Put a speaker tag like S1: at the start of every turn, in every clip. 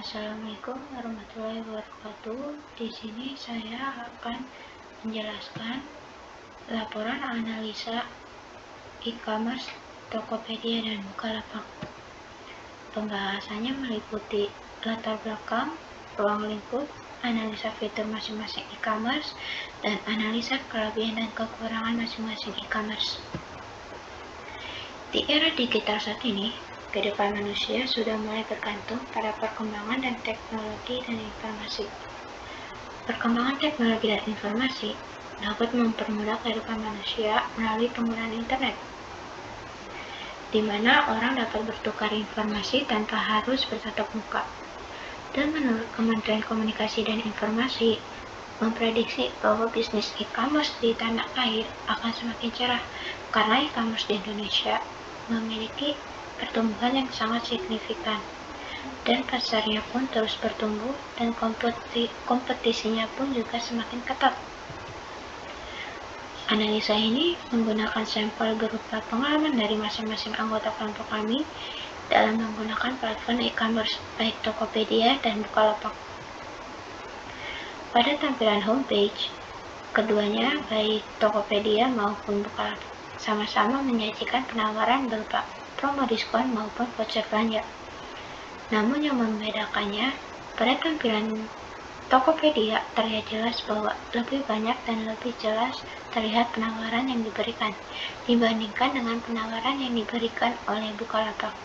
S1: Assalamualaikum warahmatullahi wabarakatuh. Di sini saya akan menjelaskan laporan analisa e-commerce Tokopedia dan Bukalapak. Pembahasannya meliputi latar belakang, ruang lingkup, analisa fitur masing-masing e-commerce, dan analisa kelebihan dan kekurangan masing-masing e-commerce. Di era digital saat ini, kehidupan manusia sudah mulai bergantung pada perkembangan dan teknologi dan informasi. Perkembangan teknologi dan informasi dapat mempermudah kehidupan manusia melalui penggunaan internet, di mana orang dapat bertukar informasi tanpa harus bertatap muka. Dan menurut Kementerian Komunikasi dan Informasi, memprediksi bahwa bisnis e-commerce di tanah air akan semakin cerah karena e-commerce di Indonesia memiliki pertumbuhan yang sangat signifikan, dan pasarnya pun terus bertumbuh dan kompetisinya pun juga semakin ketat. Analisa ini menggunakan sampel berupa pengalaman dari masing-masing anggota kelompok kami dalam menggunakan platform e-commerce baik Tokopedia dan Bukalapak. Pada tampilan homepage, keduanya baik Tokopedia maupun Bukalapak sama-sama menyajikan penawaran berupa promo diskon maupun voucher belanja. Namun yang membedakannya, pada tampilan Tokopedia terlihat jelas bahwa lebih banyak dan lebih jelas terlihat penawaran yang diberikan dibandingkan dengan penawaran yang diberikan oleh Bukalapak.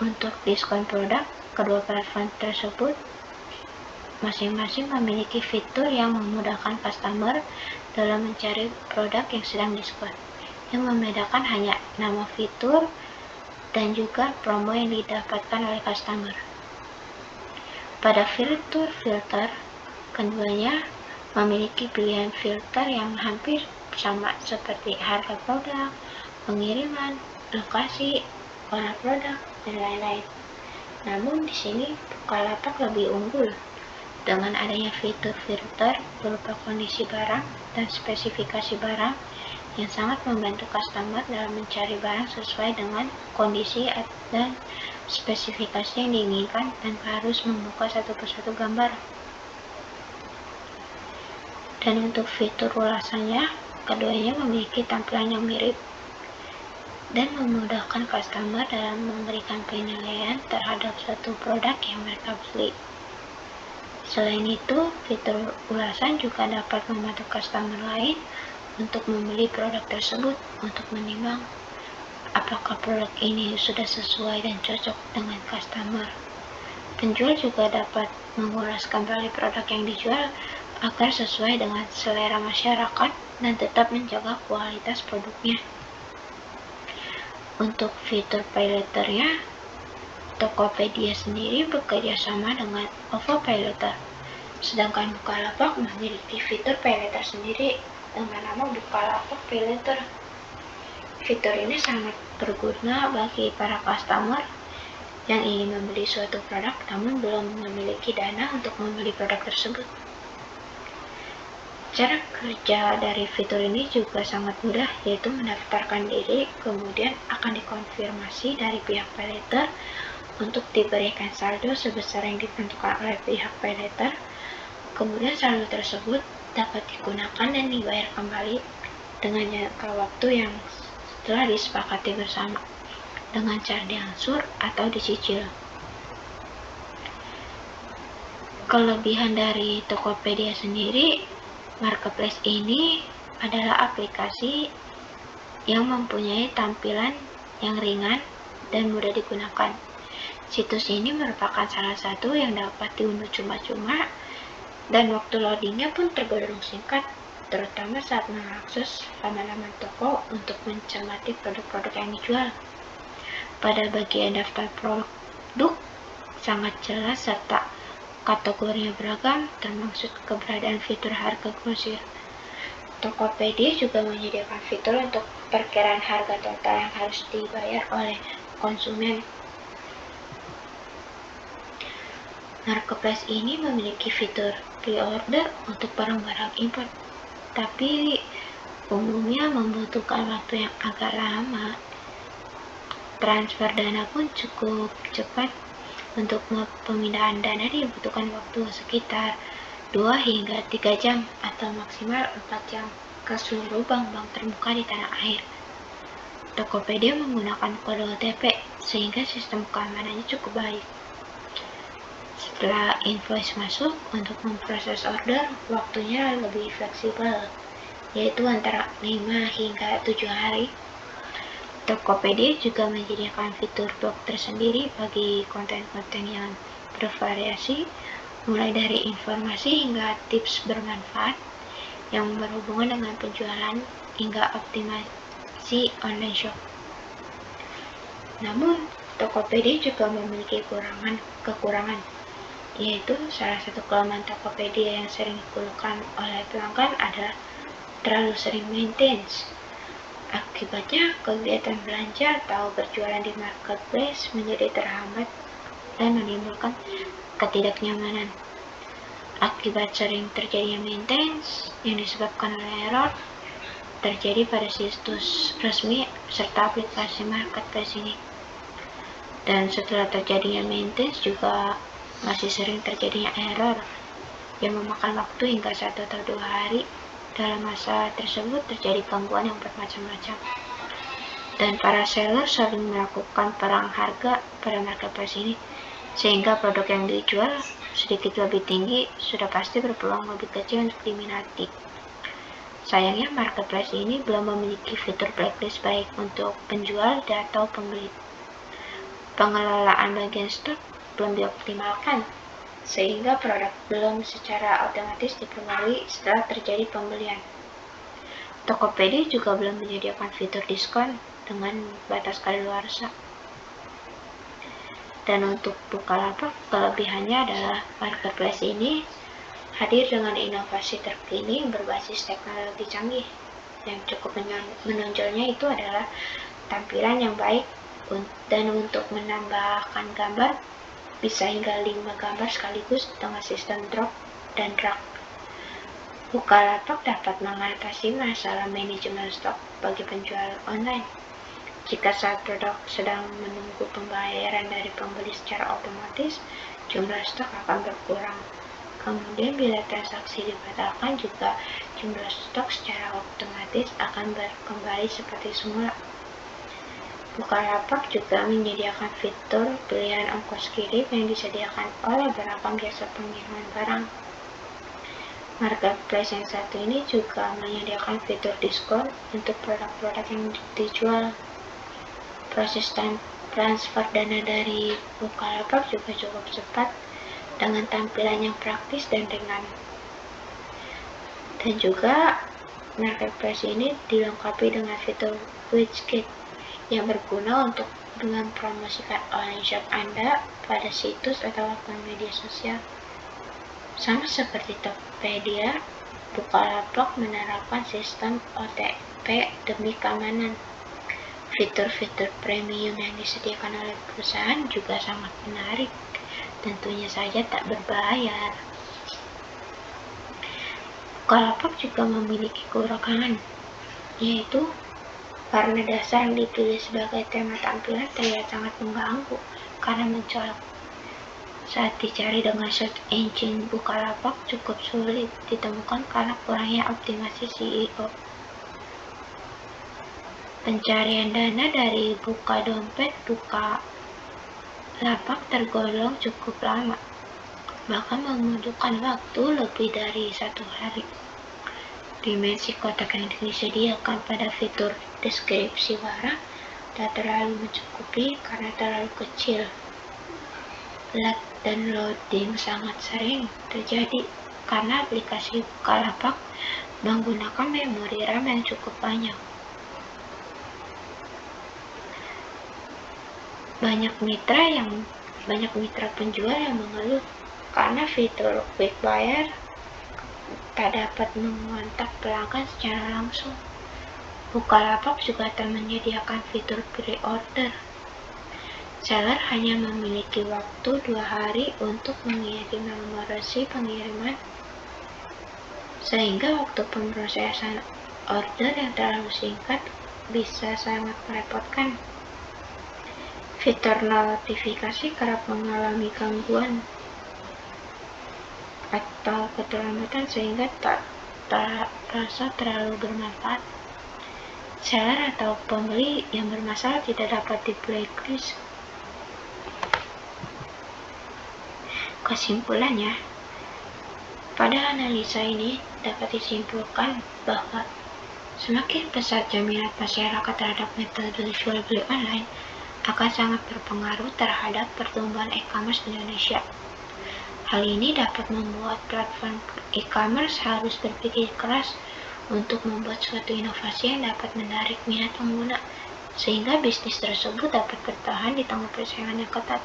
S1: Untuk diskon produk, kedua platform tersebut masing-masing memiliki fitur yang memudahkan customer dalam mencari produk yang sedang diskon. Yang membedakan hanya nama fitur dan juga promo yang didapatkan oleh customer. Pada fitur filter, keduanya memiliki pilihan filter yang hampir sama seperti harga produk, pengiriman, lokasi, warna produk, dan lain-lain. Namun di sini Bukalapak lebih unggul dengan adanya fitur filter berupa kondisi barang dan spesifikasi barang yang sangat membantu customer dalam mencari barang sesuai dengan kondisi dan spesifikasi yang diinginkan tanpa harus membuka satu persatu gambar. Dan untuk fitur ulasannya, keduanya memiliki tampilan yang mirip dan memudahkan customer dalam memberikan penilaian terhadap suatu produk yang mereka beli. Selain itu, fitur ulasan juga dapat membantu customer lain untuk membeli produk tersebut untuk menimbang apakah produk ini sudah sesuai dan cocok dengan customer. Penjual juga dapat mengulas kembali produk yang dijual agar sesuai dengan selera masyarakat dan tetap menjaga kualitas produknya. Untuk fitur pay later-nya, Tokopedia sendiri bekerja sama dengan OVO Pay Later, sedangkan Bukalapak memiliki fitur pay later sendiri dengan nama Bukalapak Pay Later. Fitur ini sangat berguna bagi para customer yang ingin membeli suatu produk namun belum memiliki dana untuk membeli produk tersebut. Cara kerja dari fitur ini juga sangat mudah, yaitu mendaftarkan diri, kemudian akan dikonfirmasi dari pihak pay later untuk diberikan saldo sebesar yang ditentukan oleh pihak pay later. Kemudian saldo tersebut dapat digunakan dan dibayar kembali dengan jangka waktu yang telah disepakati bersama dengan cara diangsur atau dicicil. Kelebihan dari Tokopedia sendiri, marketplace ini adalah aplikasi yang mempunyai tampilan yang ringan dan mudah digunakan. Situs ini merupakan salah satu yang dapat diunduh cuma-cuma dan waktu loadingnya pun tergolong singkat, terutama saat mengakses halaman toko untuk mencermati produk-produk yang dijual. Pada bagian daftar produk sangat jelas serta kategorinya beragam, termasuk keberadaan fitur harga grosir. Tokopedia juga menyediakan fitur untuk perkiraan harga total yang harus dibayar oleh konsumen. Marketplace ini memiliki fitur pre-order untuk barang-barang impor, tapi umumnya membutuhkan waktu yang agak lama. Transfer dana pun cukup cepat Untuk pemindahan dana dibutuhkan waktu sekitar 2 hingga 3 jam atau maksimal 4 jam ke seluruh bank-bank terbuka di tanah air. Tokopedia menggunakan kode OTP sehingga sistem keamanannya cukup baik. Setelah invoice masuk, untuk memproses order, waktunya lebih fleksibel, yaitu antara 5 hingga 7 hari. Tokopedia juga menyediakan fitur blog tersendiri bagi konten-konten yang bervariasi, mulai dari informasi hingga tips bermanfaat yang berhubungan dengan penjualan hingga optimasi online shop. Namun, Tokopedia juga memiliki kekurangan, yaitu salah satu kelemahan Tokopedia yang sering dikeluhkan oleh pelanggan adalah terlalu sering maintenance. Akibatnya, kegiatan belanja atau berjualan di marketplace menjadi terhambat dan menimbulkan ketidaknyamanan. Akibat sering terjadinya maintenance yang disebabkan oleh error terjadi pada situs resmi serta aplikasi marketplace ini. Dan setelah terjadinya maintenance juga masih sering terjadinya error yang memakan waktu hingga 1 atau 2 hari. Dalam masa tersebut terjadi gangguan yang bermacam-macam, dan para seller sering melakukan perang harga pada marketplace ini, sehingga produk yang dijual sedikit lebih tinggi sudah pasti berpeluang lebih kecil untuk diminati. Sayangnya marketplace ini belum memiliki fitur blacklist baik untuk penjual atau pembeli. Pengelolaan bagian stok belum dioptimalkan, sehingga produk belum secara otomatis diperbarui setelah terjadi pembelian. Tokopedia juga belum menyediakan fitur diskon dengan batas kadaluarsa. Dan untuk Bukalapak, kelebihannya adalah marketplace ini hadir dengan inovasi terkini berbasis teknologi canggih. Yang cukup menonjolnya itu adalah tampilan yang baik, dan untuk menambahkan gambar bisa hingga 5 gambar sekaligus dengan sistem drop dan drag. Bukalapak dapat mengatasi masalah manajemen stok bagi penjual online. Jika saat produk sedang menunggu pembayaran dari pembeli secara otomatis, jumlah stok akan berkurang. Kemudian bila transaksi dibatalkan juga jumlah stok secara otomatis akan kembali seperti semula. Bukalapak juga menyediakan fitur pilihan ongkos kirim yang disediakan oleh beragam jasa pengiriman barang. Marketplace yang satu ini juga menyediakan fitur diskon untuk produk-produk yang dijual. Proses transfer dana dari Bukalapak juga cukup cepat dengan tampilan yang praktis dan ringan. Dan juga marketplace ini dilengkapi dengan fitur widget yang berguna untuk mempromosikan online shop Anda pada situs atau akun media sosial. Sama seperti Tokopedia, Bukalapak menerapkan sistem OTP demi keamanan. Fitur-fitur premium yang disediakan oleh perusahaan juga sangat menarik, tentunya saja tak berbayar. Bukalapak juga memiliki kekurangan, yaitu warna dasar yang dipilih sebagai tema tampilan terlihat sangat mengganggu karena mencolok. Saat dicari dengan search engine, Bukalapak cukup sulit ditemukan karena kurangnya optimasi SEO. Pencarian dana dari buka dompet Bukalapak tergolong cukup lama, bahkan membutuhkan waktu lebih dari 1 hari. Dimensi kotak yang disediakan pada fitur deskripsi barang tak terlalu mencukupi karena terlalu kecil. Lag dan loading sangat sering terjadi karena aplikasi Bukalapak menggunakan memori RAM yang cukup banyak. Banyak mitra penjual yang mengeluh karena fitur quick buyer tak dapat mengontak pelanggan secara langsung. Bukalapak juga tak menyediakan fitur pre-order. Seller hanya memiliki waktu 2 hari untuk mengirim nomor resi pengiriman, sehingga waktu pemrosesan order yang terlalu singkat bisa sangat merepotkan. Fitur notifikasi kerap mengalami gangguan atau keterlambatan sehingga tak terasa terlalu bermanfaat. Seller atau pembeli yang bermasalah tidak dapat di-blacklist. Kesimpulannya, pada analisa ini dapat disimpulkan bahwa semakin besar minat masyarakat terhadap metode jual beli online akan sangat berpengaruh terhadap pertumbuhan e-commerce Indonesia. Hal ini dapat membuat platform e-commerce harus berpikir keras untuk membuat suatu inovasi yang dapat menarik minat pengguna, sehingga bisnis tersebut dapat bertahan di tengah persaingan yang ketat.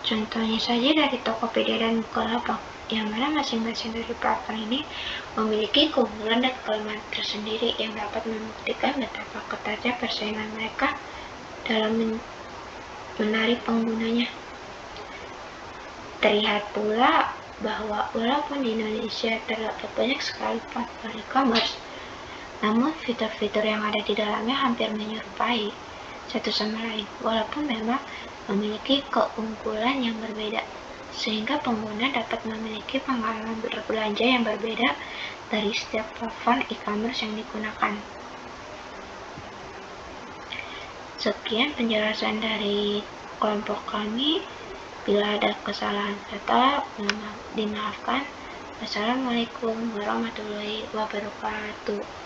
S1: Contohnya saja dari Tokopedia dan Bukalapak, yang mana masing-masing dari platform ini memiliki keunggulan dan kelemahan tersendiri yang dapat membuktikan betapa ketatnya persaingan mereka dalam menarik penggunanya. Terlihat pula bahwa walaupun di Indonesia terdapat banyak sekali platform e-commerce, namun fitur-fitur yang ada di dalamnya hampir menyerupai satu sama lain, walaupun memang memiliki keunggulan yang berbeda, sehingga pengguna dapat memiliki pengalaman berbelanja yang berbeda dari setiap platform e-commerce yang digunakan. Sekian penjelasan dari kelompok kami. Bila ada kesalahan kata, dimaafkan. Wassalamualaikum warahmatullahi wabarakatuh.